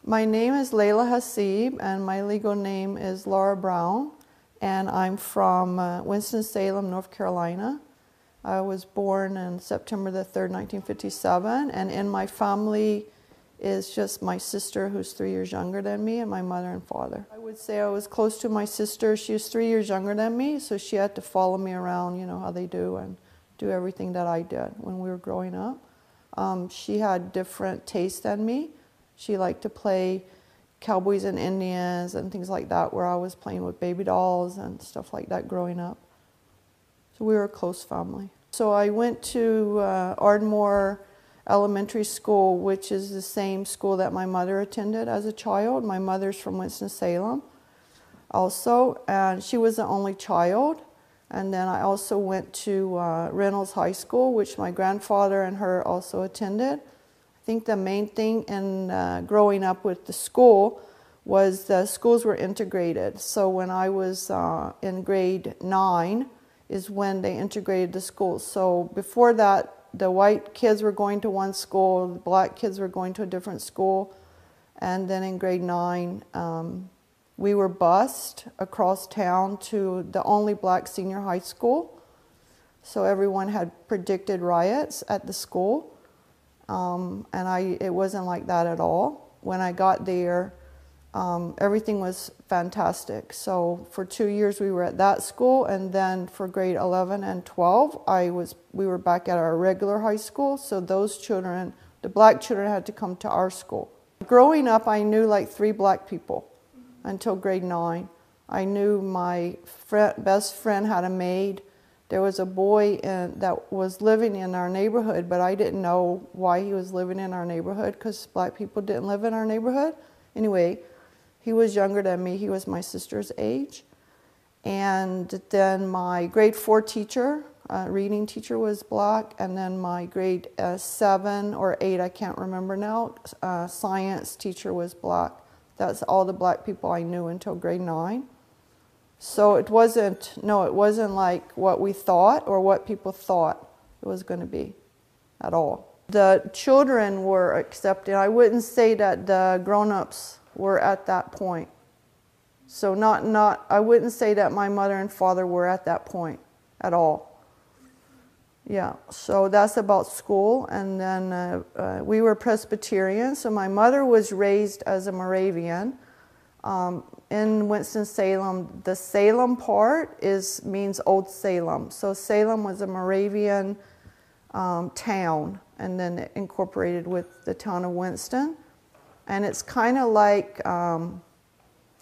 My name is Lila Hasib, and my legal name is Laura Brown, and I'm from Winston-Salem, North Carolina. I was born on September the 3rd, 1957, and in my family is just my sister, who's 3 years younger than me, and my mother and father. I would say I was close to my sister. She was 3 years younger than me, so she had to follow me around, you know how they do, and do everything that I did when we were growing up. She had different tastes than me. She liked to play cowboys and Indians and things like that, where I was playing with baby dolls and stuff like that growing up. So we were a close family. So I went to Ardmore Elementary School, which is the same school that my mother attended as a child. My mother's from Winston-Salem also, and she was the only child. And then I also went to Reynolds High School, which my grandfather and her also attended. I think the main thing in growing up with the school was the schools were integrated. So when I was in grade 9 is when they integrated the schools. So before that, the white kids were going to one school, the black kids were going to a different school. And then in grade 9, we were bused across town to the only black senior high school. So everyone had predicted riots at the school. It wasn't like that at all. When I got there, everything was fantastic. So for 2 years we were at that school, and then for grade 11 and 12, we were back at our regular high school. So those children, the black children, had to come to our school. Growing up, I knew like 3 black people until grade 9. I knew my best friend had a maid. There was a boy that was living in our neighborhood, but I didn't know why he was living in our neighborhood, because black people didn't live in our neighborhood. Anyway, he was younger than me. He was my sister's age. And then my grade 4 teacher, reading teacher, was black. And then my grade 7 or 8, I can't remember now, science teacher was black. That's all the black people I knew until grade 9. So it wasn't like what we thought or what people thought it was going to be at all. The children were accepted. I wouldn't say that the grown-ups were at that point. So I wouldn't say that my mother and father were at that point at all. Yeah, so that's about school. And then we were Presbyterian. So my mother was raised as a Moravian. In Winston-Salem, the Salem part means Old Salem. So Salem was a Moravian town, and then it incorporated with the town of Winston. And it's kind of like the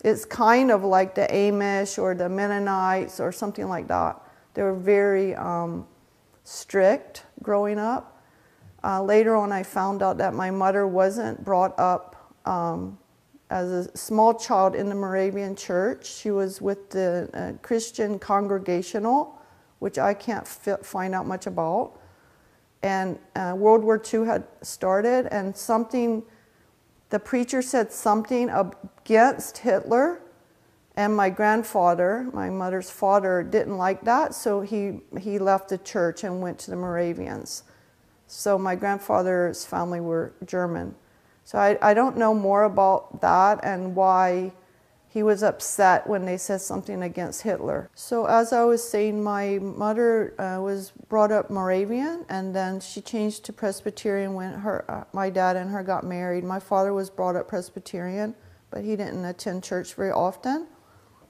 Amish or the Mennonites or something like that. They were very strict growing up. Later on, I found out that my mother wasn't brought up as a small child in the Moravian church. She was with the Christian Congregational, which I can't find out much about. And World War II had started, and the preacher said something against Hitler, and my grandfather, my mother's father, didn't like that, so he left the church and went to the Moravians. So my grandfather's family were German. So I don't know more about that and why he was upset when they said something against Hitler. So as I was saying, my mother was brought up Moravian, and then she changed to Presbyterian when my dad and her got married. My father was brought up Presbyterian, but he didn't attend church very often.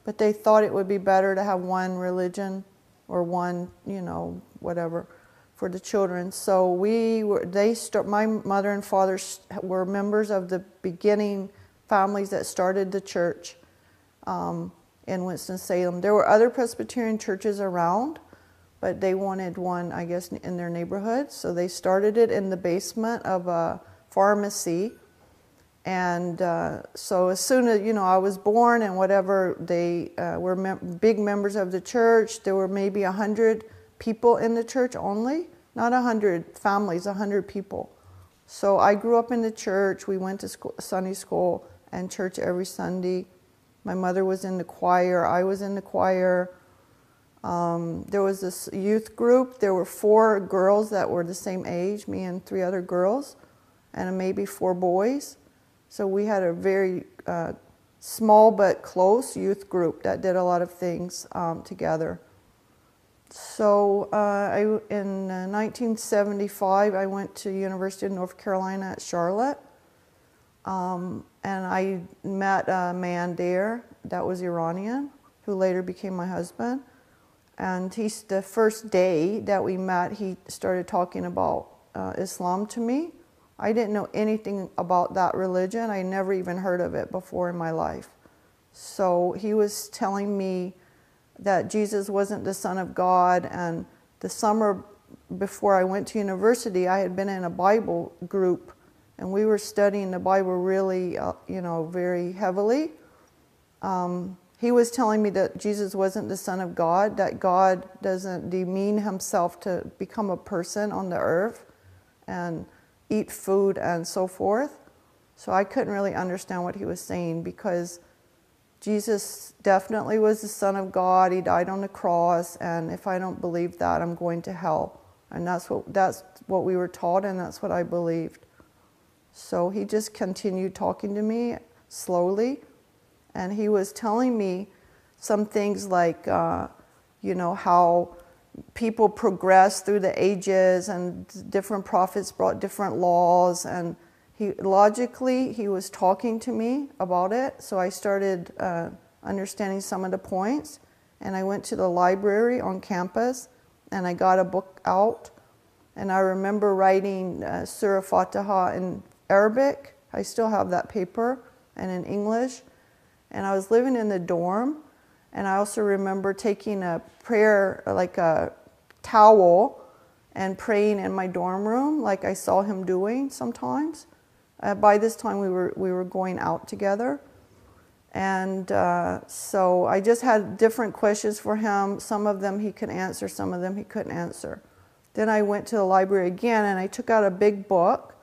But they thought it would be better to have one religion or one, whatever, for the children. So my mother and father were members of the beginning families that started the church in Winston-Salem. There were other Presbyterian churches around, but they wanted one, I guess, in their neighborhood. So they started it in the basement of a pharmacy. And so as soon as, I was born and whatever, they were big members of the church. There were maybe 100 people in the church only, not 100 families, 100 people. So I grew up in the church. We went to Sunday school and church every Sunday. My mother was in the choir. I was in the choir. There was this youth group. There were 4 girls that were the same age, me and 3 other girls, and maybe 4 boys. So we had a very small but close youth group that did a lot of things together. So in 1975, I went to University of North Carolina at Charlotte, and I met a man there that was Iranian, who later became my husband. And the first day that we met, he started talking about Islam to me. I didn't know anything about that religion. I never even heard of it before in my life. So he was telling me that Jesus wasn't the Son of God, and the summer before I went to university, I had been in a Bible group, and we were studying the Bible really, very heavily. He was telling me that Jesus wasn't the Son of God, that God doesn't demean himself to become a person on the earth and eat food and so forth. So I couldn't really understand what he was saying, because Jesus definitely was the Son of God. He died on the cross, and if I don't believe that, I'm going to hell. And that's what we were taught, and that's what I believed. So he just continued talking to me slowly, and he was telling me some things like, how people progress through the ages, and different prophets brought different laws, and he was talking to me about it. So I started understanding some of the points, and I went to the library on campus, and I got a book out, and I remember writing Surah Fatiha in Arabic. I still have that paper, and in English. And I was living in the dorm, and I also remember taking a prayer, like a towel, and praying in my dorm room, like I saw him doing sometimes. By this time, we were going out together. And so I just had different questions for him. Some of them he could answer, some of them he couldn't answer. Then I went to the library again, and I took out a big book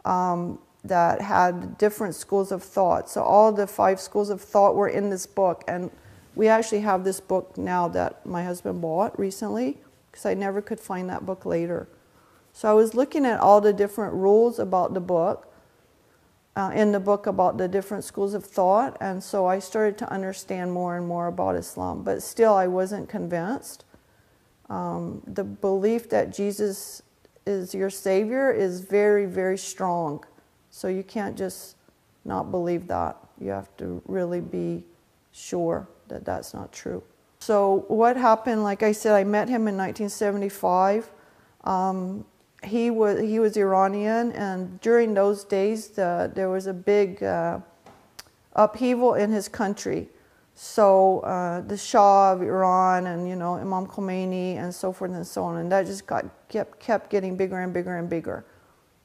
that had different schools of thought. So all the 5 schools of thought were in this book. And we actually have this book now that my husband bought recently, because I never could find that book later. So I was looking at all the different rules about the book, in the book about the different schools of thought, and so I started to understand more and more about Islam. But still, I wasn't convinced. The belief that Jesus is your Savior is very, very strong. So you can't just not believe that. You have to really be sure that that's not true. So what happened, like I said, I met him in 1975. He was Iranian, and during those days there was a big upheaval in his country. So the Shah of Iran and Imam Khomeini and so forth and so on, and that just kept getting bigger and bigger and bigger.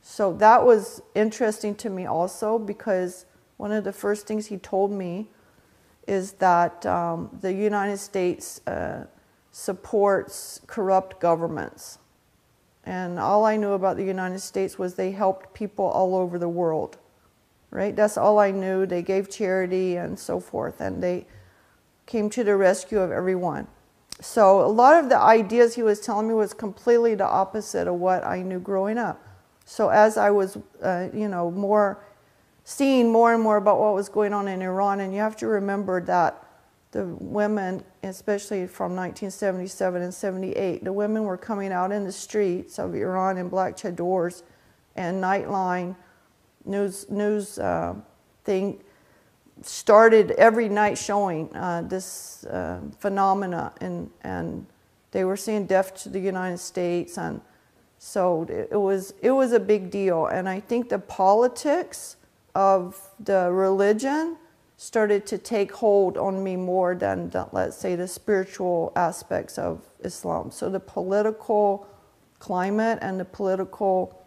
So that was interesting to me also, because one of the first things he told me is that the United States supports corrupt governments. And all I knew about the United States was they helped people all over the world, right? That's all I knew. They gave charity and so forth, and they came to the rescue of everyone. So a lot of the ideas he was telling me was completely the opposite of what I knew growing up. So as I was, seeing more and more about what was going on in Iran, and you have to remember that the women, especially from 1977 and 78, the women were coming out in the streets of Iran in black chadors, and Nightline news thing started every night showing this phenomena, and they were saying death to the United States, and so it was a big deal. And I think the politics of the religion started to take hold on me more than let's say, the spiritual aspects of Islam. So the political climate and the political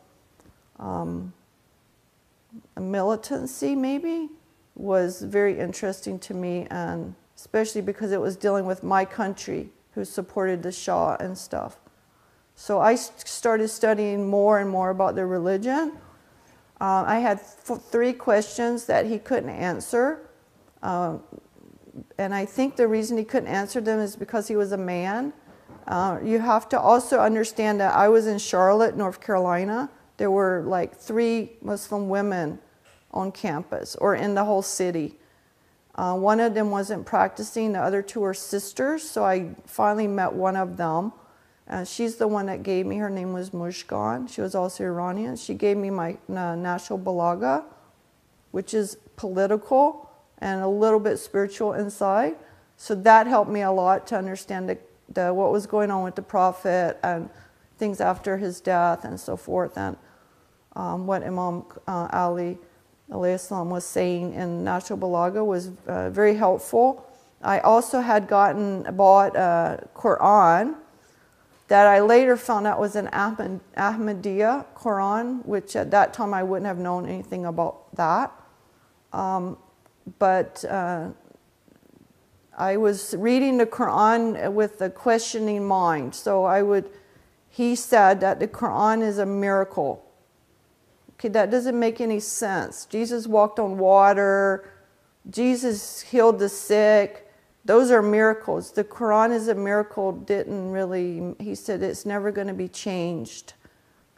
militancy, maybe, was very interesting to me, and especially because it was dealing with my country, who supported the Shah and stuff. So I started studying more and more about the religion. I had 3 questions that he couldn't answer. And I think the reason he couldn't answer them is because he was a man. You have to also understand that I was in Charlotte, North Carolina. There were like 3 Muslim women on campus or in the whole city. One of them wasn't practicing, the other two are sisters, so I finally met one of them. She's the one that gave me, her name was Mushkan. She was also Iranian. She gave me my National Balaga, which is political and a little bit spiritual inside. So that helped me a lot to understand what was going on with the Prophet and things after his death and so forth, and what Imam Ali alayhi salam was saying in National Balaga was very helpful. I also had bought a Quran that I later found out was an Ahmadiyya Quran, which at that time I wouldn't have known anything about that. But I was reading the Quran with a questioning mind. So he said that the Quran is a miracle. Okay, that doesn't make any sense. Jesus walked on water. Jesus healed the sick. Those are miracles. The Quran is a miracle. He said it's never going to be changed.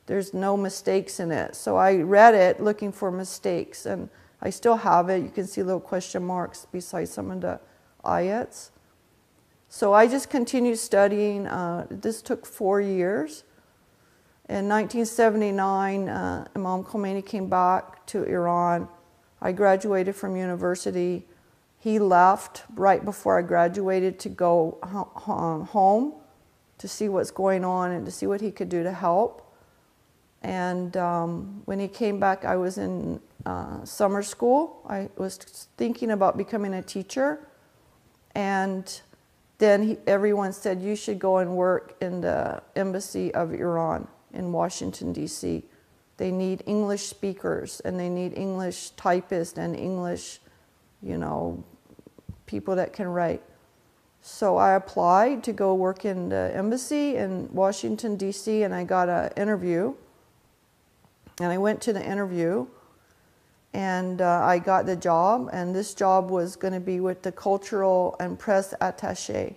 There's no mistakes in it. So I read it looking for mistakes, and I still have it. You can see little question marks beside some of the ayats. So I just continued studying. This took 4 years. In 1979, Imam Khomeini came back to Iran. I graduated from university. He left right before I graduated to go home to see what's going on and to see what he could do to help. And when he came back, I was in summer school. I was thinking about becoming a teacher. And then everyone said, you should go and work in the embassy of Iran in Washington, D.C. They need English speakers, and they need English typists and English, people that can write. So I applied to go work in the embassy in Washington, D.C., and I got an interview. And I went to the interview, and I got the job, and this job was going to be with the cultural and press attaché.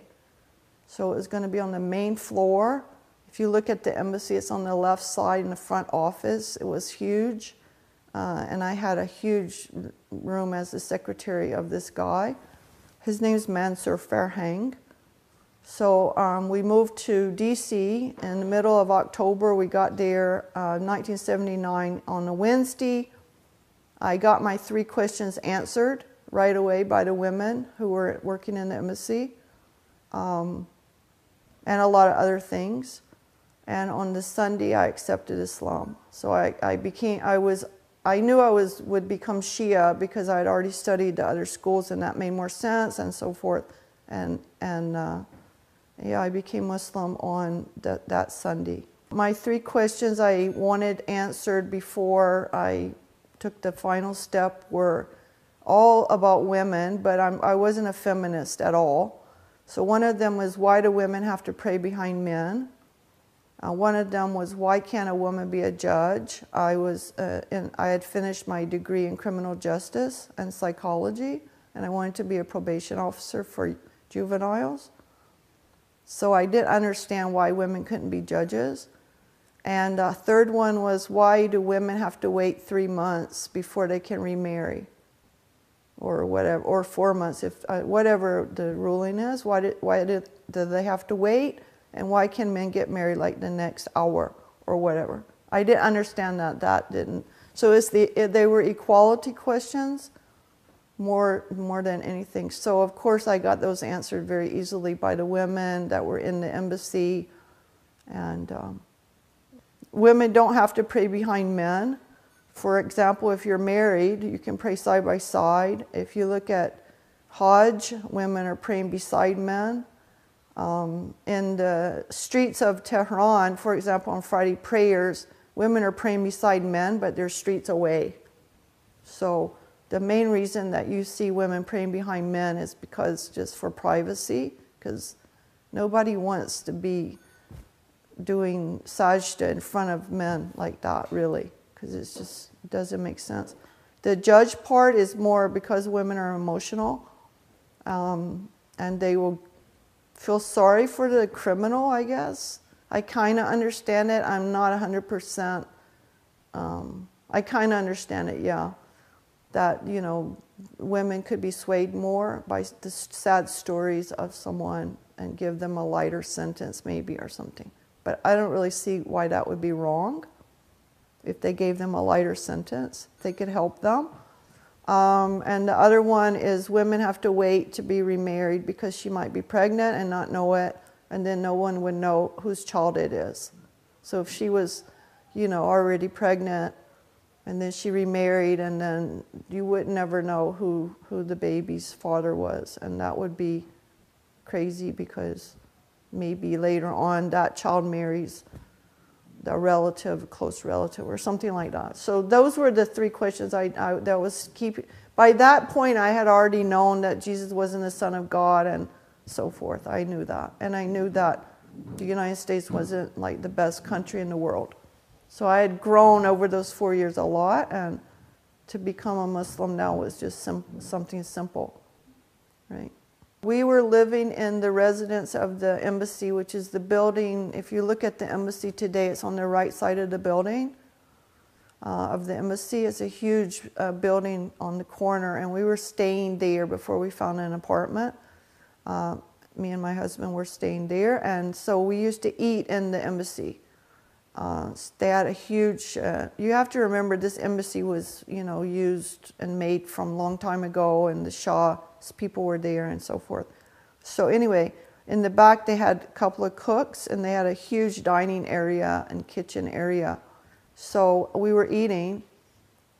So it was going to be on the main floor. If you look at the embassy, it's on the left side in the front office. It was huge, and I had a huge room as the secretary of this guy. His name's Mansour Farhang. So we moved to D.C. in the middle of October. We got there 1979 on a Wednesday. I got my 3 questions answered right away by the women who were working in the embassy, and a lot of other things. And on the Sunday, I accepted Islam. So I knew I would become Shia because I had already studied the other schools, and that made more sense, and so forth. Yeah, I became Muslim on that Sunday. My 3 questions I wanted answered before I took the final step were all about women, but I wasn't a feminist at all. So one of them was, why do women have to pray behind men? One of them was, why can't a woman be a judge? I had finished my degree in criminal justice and psychology, and I wanted to be a probation officer for juveniles. So I didn't understand why women couldn't be judges. And the third one was, why do women have to wait 3 months before they can remarry? Or whatever, or 4 months, whatever the ruling is. Why do they have to wait? And why can men get married like the next hour or whatever? I didn't understand that didn't. So they were equality questions more than anything. So of course I got those answered very easily by the women that were in the embassy. And women don't have to pray behind men. For example, if you're married, you can pray side by side. If you look at Hajj, women are praying beside men. In the streets of Tehran, for example, on Friday prayers, women are praying beside men, but they're streets away. So the main reason that you see women praying behind men is because just for privacy, because nobody wants to be doing sajda in front of men like that, really, because it just doesn't make sense. The judge part is more because women are emotional, and they will feel sorry for the criminal, I guess. I kind of understand it. I'm not 100%. I kind of understand it, yeah. that, you know, women could be swayed more by the sad stories of someone and give them a lighter sentence maybe or something. But I don't really see why that would be wrong. If they gave them a lighter sentence, they could help them. And the other one is women have to wait to be remarried because she might be pregnant and not know it, and then no one would know whose child it is. So if she was, you know, already pregnant and then she remarried, and then you would never know who the baby's father was, and that would be crazy because maybe later on that child marries a relative, a close relative, or something like that. So those were the three questions that was keeping. By that point, I had already known that Jesus wasn't the Son of God and so forth. I knew that. And I knew that the United States wasn't like the best country in the world. So I had grown over those 4 years a lot, and to become a Muslim now was just something simple, right? We were living in the residence of the embassy, which is the building. If you look at the embassy today, it's on the right side of the building of the embassy. It's a huge building on the corner, and we were staying there before we found an apartment. Me and my husband were staying there, and so we used to eat in the embassy. They had a huge, you have to remember this embassy was, you know, used and made from a long time ago, and the Shah's people were there and so forth. So anyway, in the back they had a couple of cooks, and they had a huge dining area and kitchen area. So we were eating,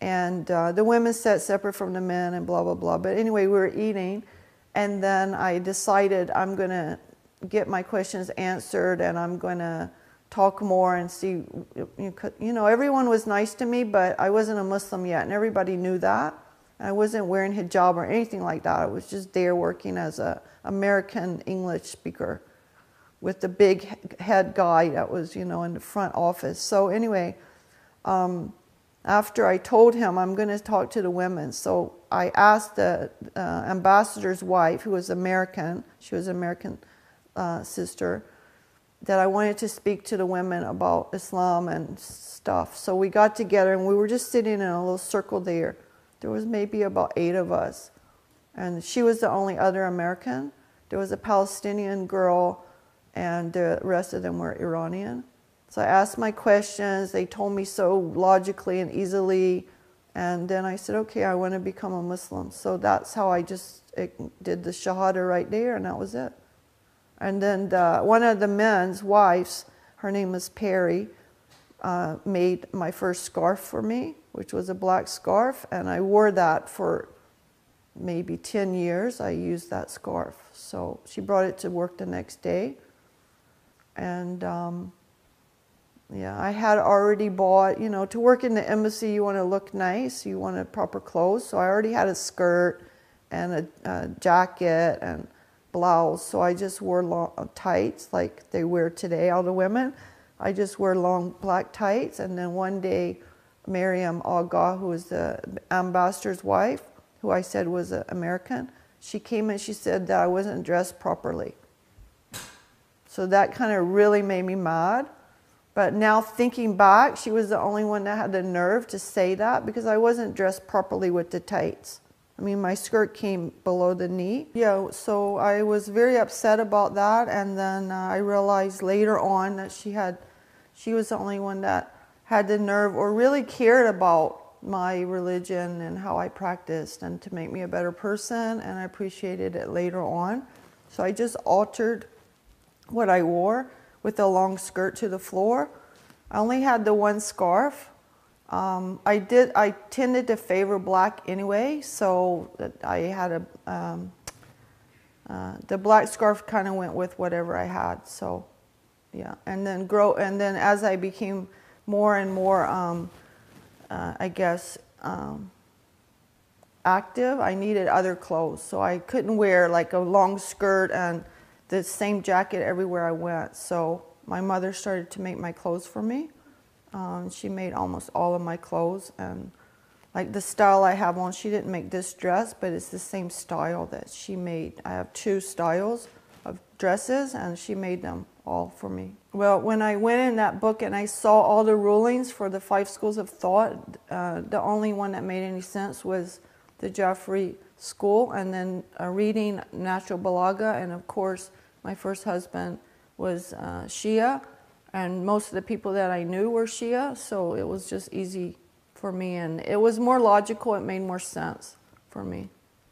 and the women sat separate from the men and blah, blah, blah. But anyway, we were eating, and then I decided I'm going to get my questions answered, and I'm going to talk more and see, you know, everyone was nice to me, but I wasn't a Muslim yet, and everybody knew that. I wasn't wearing hijab or anything like that. I was just there working as an American English speaker with the big head guy that was, you know, in the front office. So anyway, after I told him I'm going to talk to the women, so I asked the ambassador's wife, who was American, she was an American sister, that I wanted to speak to the women about Islam and stuff. So we got together, and we were just sitting in a little circle there. There was maybe about 8 of us, and she was the only other American. There was a Palestinian girl, and the rest of them were Iranian. So I asked my questions. They told me so logically and easily, and then I said, okay, I want to become a Muslim. So that's how I just did the Shahada right there, and that was it. And then one of the men's wives, her name was Perry, made my first scarf for me, which was a black scarf, and I wore that for maybe 10 years. I used that scarf. So she brought it to work the next day, and yeah, I had already bought, you know, to work in the embassy, you want to look nice, you want proper clothes, so I already had a skirt and a jacket and blouse, so I just wore long tights like they wear today, all the women. I just wear long black tights, and then one day Miriam Aga, who was the ambassador's wife, who I said was an American, she came and she said that I wasn't dressed properly. So that kind of really made me mad. But now thinking back, she was the only one that had the nerve to say that, because I wasn't dressed properly with the tights. I mean, my skirt came below the knee. Yeah, so I was very upset about that, and then I realized later on that she was the only one that had the nerve or really cared about my religion and how I practiced, and to make me a better person, and I appreciated it later on. So I just altered what I wore with a long skirt to the floor. I only had the one scarf. I tended to favor black anyway, so I had the black scarf kind of went with whatever I had. So, yeah, and then as I became more and more, I guess, active, I needed other clothes. So I couldn't wear like a long skirt and the same jacket everywhere I went. So my mother started to make my clothes for me. She made almost all of my clothes, and like the style I have on, she didn't make this dress, but it's the same style that she made. I have 2 styles of dresses, and she made them all for me. Well, when I went in that book and I saw all the rulings for the 5 schools of thought, the only one that made any sense was the Jeffrey school, and then reading Natural Balaga, and of course my first husband was Shia, and most of the people that I knew were Shia, so it was just easy for me, and it was more logical, it made more sense for me.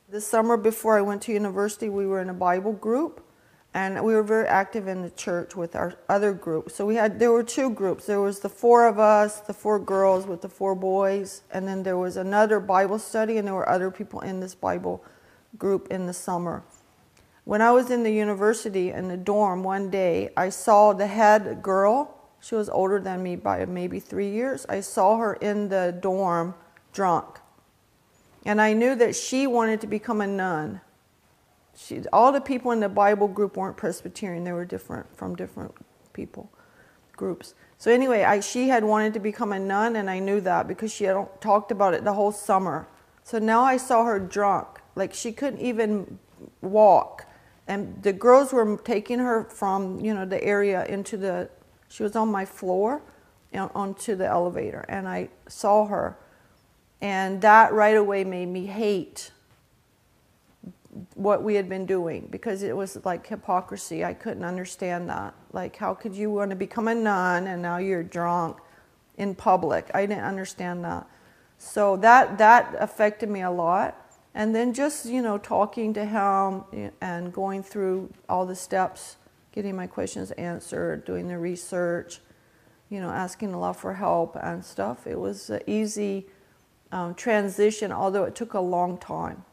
The summer before I went to university, we were in a Bible group, and we were very active in the church with our other group. So there were 2 groups. There was the 4 of us, the 4 girls with the 4 boys, and then there was another Bible study, and there were other people in this Bible group in the summer. When I was in the university in the dorm one day, I saw the head girl. She was older than me by maybe 3 years. I saw her in the dorm drunk. And I knew that she wanted to become a nun. All the people in the Bible group weren't Presbyterian. They were from different people groups. So anyway, she had wanted to become a nun, and I knew that because she had talked about it the whole summer. So now I saw her drunk. Like, she couldn't even walk. And the girls were taking her from, the area into she was on my floor, onto the elevator. And I saw her. And that right away made me hate what we had been doing, because it was like hypocrisy. I couldn't understand that. Like, how could you want to become a nun and now you're drunk in public? I didn't understand that. So that affected me a lot. And then just, talking to him and going through all the steps, getting my questions answered, doing the research, asking a lot for help and stuff. It was an easy transition, although it took a long time.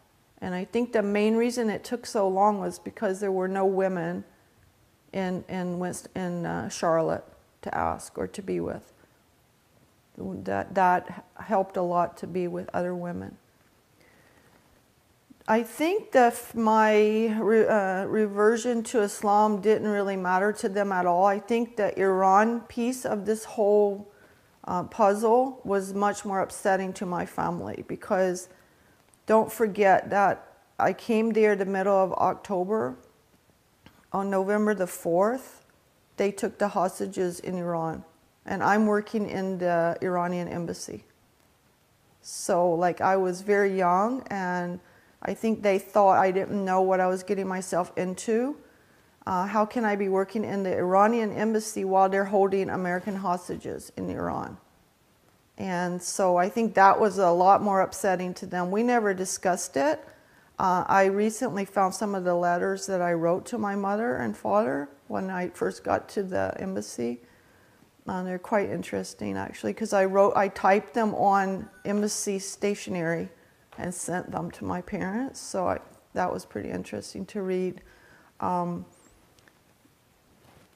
And I think the main reason it took so long was because there were no women in Charlotte to ask or to be with. That helped a lot, to be with other women. I think that my reversion to Islam didn't really matter to them at all. I think the Iran piece of this whole puzzle was much more upsetting to my family, because don't forget that I came there the middle of October. On November the 4th, they took the hostages in Iran, and I'm working in the Iranian embassy. So, like, I was very young, and I think they thought I didn't know what I was getting myself into. How can I be working in the Iranian embassy while they're holding American hostages in Iran? And so I think that was a lot more upsetting to them. We never discussed it. I recently found some of the letters that I wrote to my mother and father when I first got to the embassy. They're quite interesting, actually, because I typed them on embassy stationery and sent them to my parents. So that was pretty interesting to read.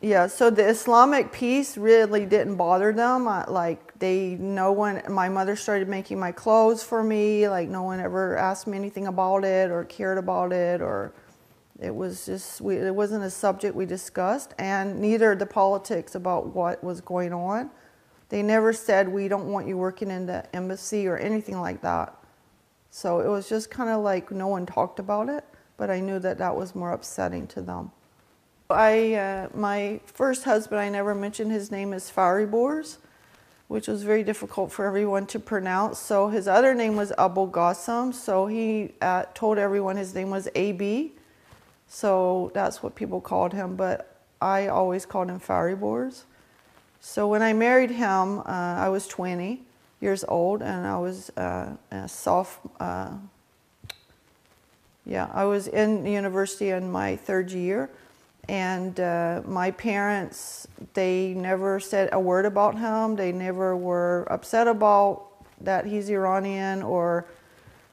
Yeah, so the Islamic piece really didn't bother them. My mother started making my clothes for me. Like, no one ever asked me anything about it or cared about it, or it was just, it wasn't a subject we discussed, and neither the politics about what was going on. They never said, we don't want you working in the embassy or anything like that. So it was just kind of like no one talked about it, but I knew that that was more upsetting to them. My first husband, I never mentioned his name is Faribors, which was very difficult for everyone to pronounce. So his other name was Abu Qasim, so he told everyone his name was AB. So that's what people called him, but I always called him Faribors. So when I married him, I was 20 years old, and I was I was in university in my 3rd year. And my parents, they never said a word about him. They never were upset about that he's Iranian, or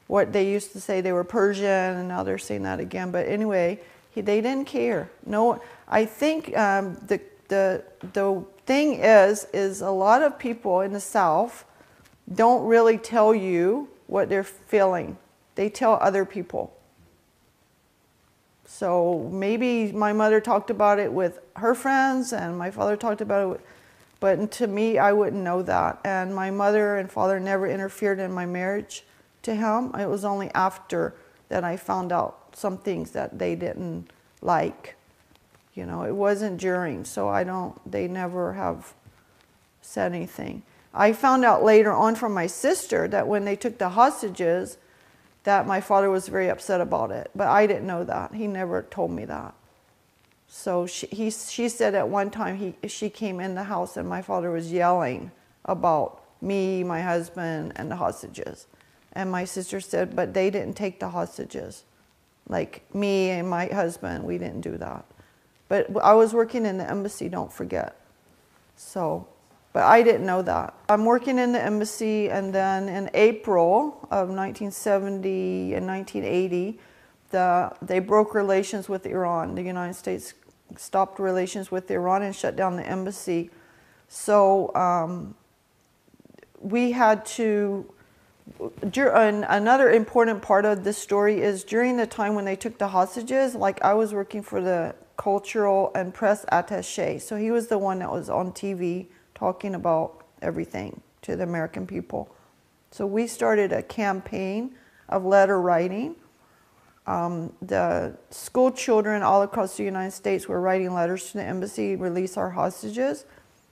what they used to say they were Persian, and now they're saying that again. But anyway, they didn't care. No, I think the thing is a lot of people in the South don't really tell you what they're feeling. They tell other people. So maybe my mother talked about it with her friends, and my father talked about it, but to me, I wouldn't know that. And my mother and father never interfered in my marriage to him. It was only after that I found out some things that they didn't like, You know, it wasn't during, so they never have said anything. I found out later on from my sister that when they took the hostages, that my father was very upset about it. But I didn't know that. He never told me that. So she said at one time she came in the house and my father was yelling about me, my husband, and the hostages. And my sister said, but they didn't take the hostages. Like me and my husband, we didn't do that. But I was working in the embassy, don't forget. So, but I didn't know that. I'm working in the embassy, and then in April of 1970 and 1980, they broke relations with Iran. The United States stopped relations with Iran and shut down the embassy. So we had to, another important part of this story is during the time when they took the hostages, like I was working for the cultural and press attaché. So he was the one that was on TV talking about everything to the American people. So we started a campaign of letter writing. The school children all across the United States were writing letters to the embassy, release our hostages.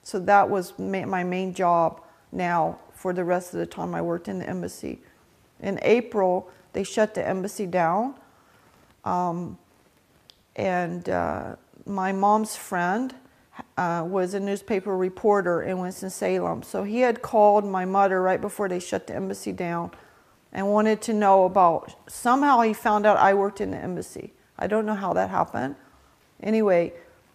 So that was my main job now for the rest of the time I worked in the embassy. In April, they shut the embassy down. My mom's friend was a newspaper reporter in Winston-Salem. So he had called my mother right before they shut the embassy down and wanted to know about, somehow he found out I worked in the embassy. I don't know how that happened. Anyway,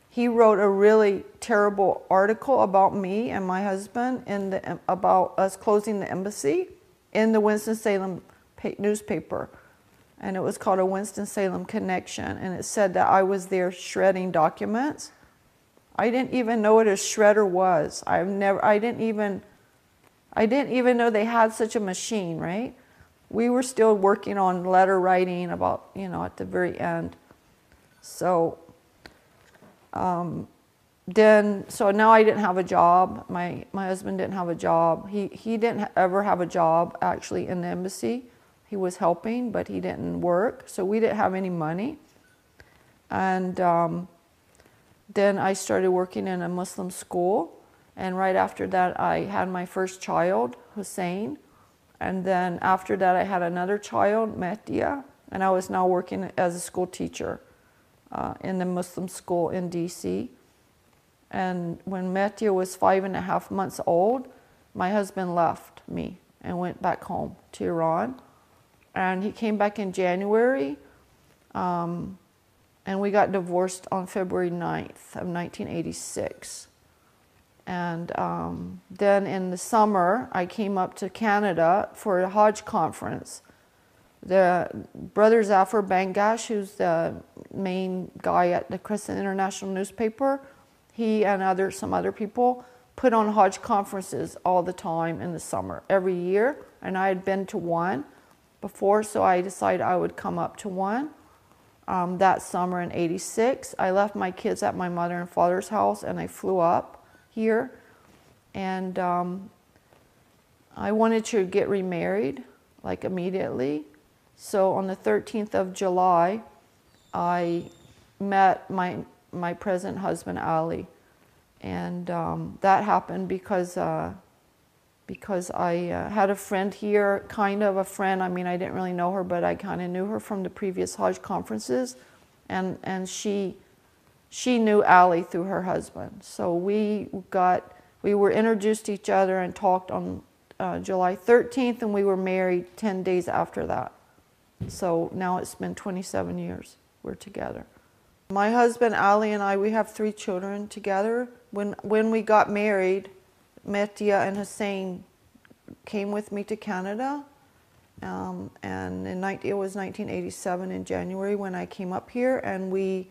he wrote a really terrible article about me and my husband about us closing the embassy in the Winston-Salem newspaper. And it was called a Winston-Salem Connection. And it said that I was there shredding documents. I didn't even know what a shredder was. I didn't even know they had such a machine, right? We were still working on letter writing about, at the very end. So so now I didn't have a job. My husband didn't have a job. He didn't ever have a job actually in the embassy. He was helping, but he didn't work. So we didn't have any money. And then I started working in a Muslim school. And right after that, I had my first child, Hussein. And then after that, I had another child, Mehdia. And I was now working as a school teacher in the Muslim school in D.C. And when Mehdia was 5.5 months old, my husband left me and went back home to Iran. And he came back in January, and we got divorced on February 9th of 1986. And then in the summer, I came up to Canada for a Hajj conference. The brother Zafar Bangash, who's the main guy at the Crescent International newspaper, he and some other people put on Hajj conferences all the time in the summer, every year. And I had been to one before, so I decided I would come up to one that summer in '86. I left my kids at my mother and father's house and I flew up here. And I wanted to get remarried, like immediately. So on the 13th of July, I met my present husband, Ali. And that happened because I had a friend here, kind of a friend. I mean, I didn't really know her, but I kind of knew her from the previous Hajj conferences. And she knew Ali through her husband. So we were introduced to each other and talked on July 13th, and we were married 10 days after that. So now it's been 27 years we're together. My husband, Ali, and I, we have 3 children together. When we got married, Mehdia and Hussein came with me to Canada, and it was 1987 in January when I came up here, and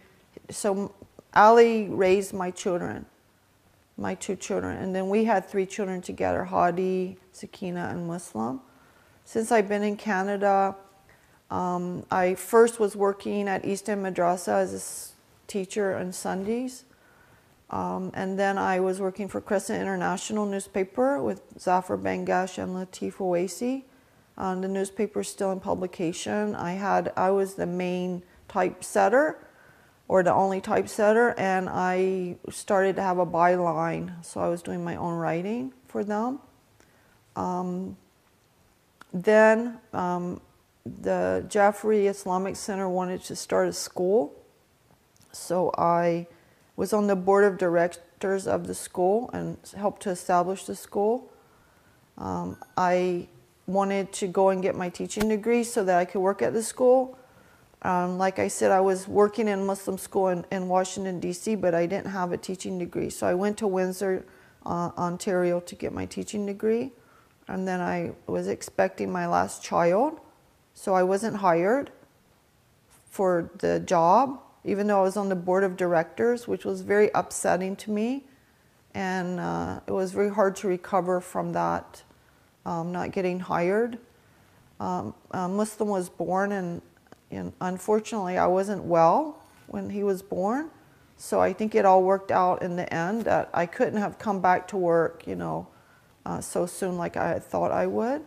so Ali raised my children, my 2 children, and then we had 3 children together, Hadi, Sakina, and Muslim. Since I've been in Canada, I first was working at East End Madrasa as a teacher on Sundays. And then I was working for Crescent International newspaper with Zafar Bangash and Latif Owaisi. The newspaper is still in publication. I was the main typesetter, or the only typesetter, and I started to have a byline, so I was doing my own writing for them. Then the Jaffrey Islamic Center wanted to start a school, so I was on the board of directors of the school and helped to establish the school. I wanted to go and get my teaching degree so that I could work at the school. Like I said, I was working in Muslim school in Washington, D.C., but I didn't have a teaching degree. So I went to Windsor, Ontario to get my teaching degree. And then I was expecting my last child. So I wasn't hired for the job, even though I was on the board of directors, which was very upsetting to me. And it was very hard to recover from that, not getting hired. Muslim was born, and unfortunately I wasn't well when he was born. So I think it all worked out in the end that I couldn't have come back to work, so soon like I had thought I would.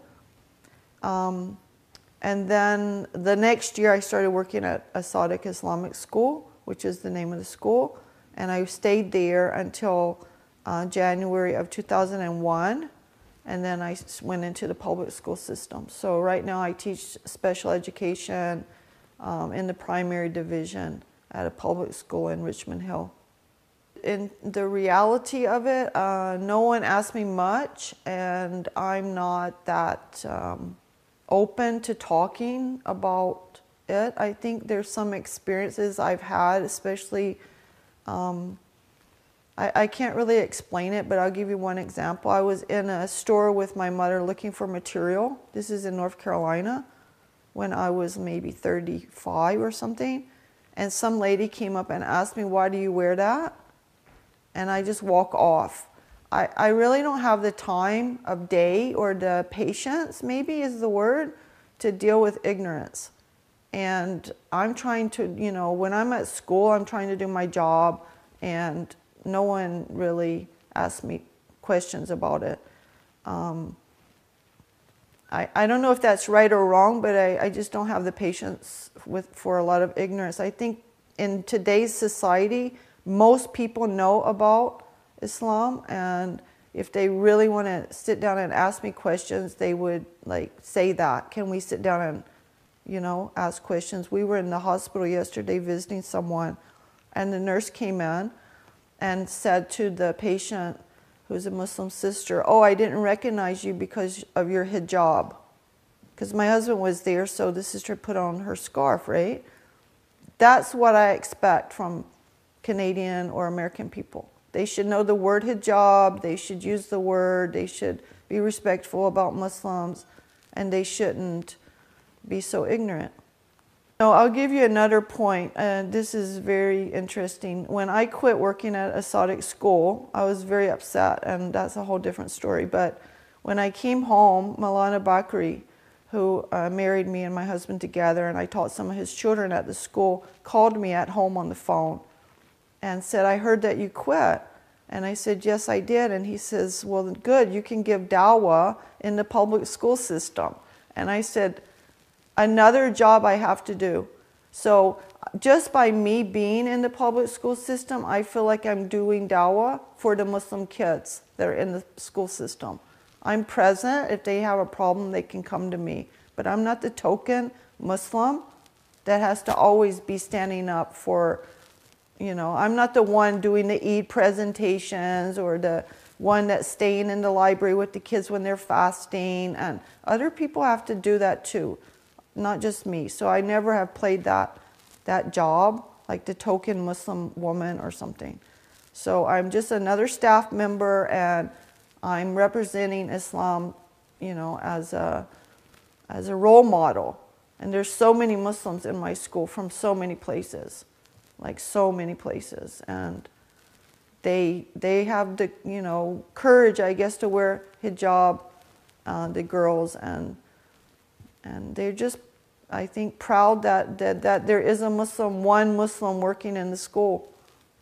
And then the next year I started working at Asadiq Islamic School, which is the name of the school. And I stayed there until January of 2001. And then I went into the public school system. So right now I teach special education in the primary division at a public school in Richmond Hill. In the reality of it, no one asked me much, and I'm not that open to talking about it. I think there's some experiences I've had, especially, I can't really explain it, but I'll give you one example. I was in a store with my mother looking for material. This is in North Carolina when I was maybe 35 or something. And some lady came up and asked me, "Why do you wear that?" And I just walk off. I really don't have the time of day or the patience, maybe is the word, to deal with ignorance. And I'm trying to, when I'm at school, I'm trying to do my job, and no one really asks me questions about it. I don't know if that's right or wrong, but I just don't have the patience for a lot of ignorance. I think in today's society, most people know about Islam, and if they really want to sit down and ask me questions, they would say that. Can we sit down and, ask questions? We were in the hospital yesterday visiting someone, and the nurse came in and said to the patient, who's a Muslim sister, "Oh, I didn't recognize you because of your hijab." Because my husband was there, so the sister put on her scarf, right? That's what I expect from Canadian or American people. They should know the word hijab, they should use the word, they should be respectful about Muslims, and they shouldn't be so ignorant. No, I'll give you another point, and this is very interesting. When I quit working at Asadiq school, I was very upset, and that's a whole different story. But when I came home, Maulana Bakri, who married me and my husband together, and I taught some of his children at the school, called me at home on the phone and said, "I heard that you quit." And I said, "Yes, I did." And he says, "Well, good, you can give dawah in the public school system." And I said, "Another job I have to do." So just by me being in the public school system, I feel like I'm doing dawah for the Muslim kids that are in the school system. I'm present. If they have a problem, they can come to me. But I'm not the token Muslim that has to always be standing up for, I'm not the one doing the Eid presentations or the one that's staying in the library with the kids when they're fasting. And other people have to do that too, not just me. So I never have played that job, like the token Muslim woman or something. So I'm just another staff member, and I'm representing Islam, as a role model. And there's so many Muslims in my school from so many places, and they have the courage, I guess, to wear hijab, the girls, and they're just, I think, proud that there is one Muslim working in the school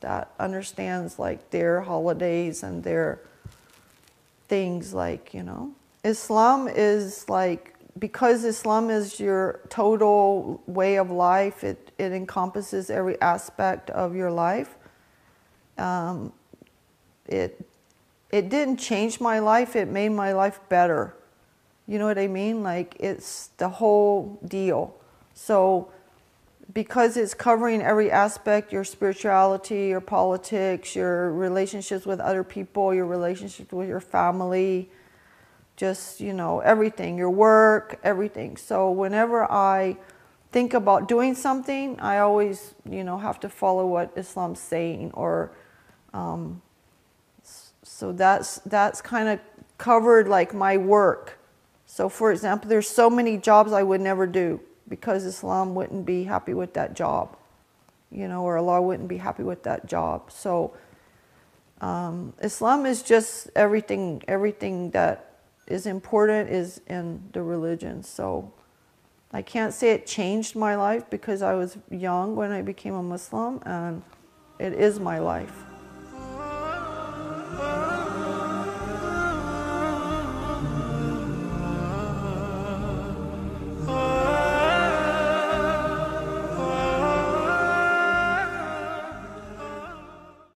that understands their holidays and their things, Islam is because Islam is your total way of life, it encompasses every aspect of your life. It didn't change my life, it made my life better. You know what I mean? Like, it's the whole deal. So because it's covering every aspect, your spirituality, your politics, your relationships with other people, your relationships with your family, just, you know, everything, your work, everything. So whenever I think about doing something, I always, you know, have to follow what Islam's saying, or so that's kind of covered like my work. So for example, there's so many jobs I would never do because Islam wouldn't be happy with that job, you know, or Allah wouldn't be happy with that job. So Islam is just everything that is important is in the religion. So I can't say it changed my life because I was young when I became a Muslim, and it is my life.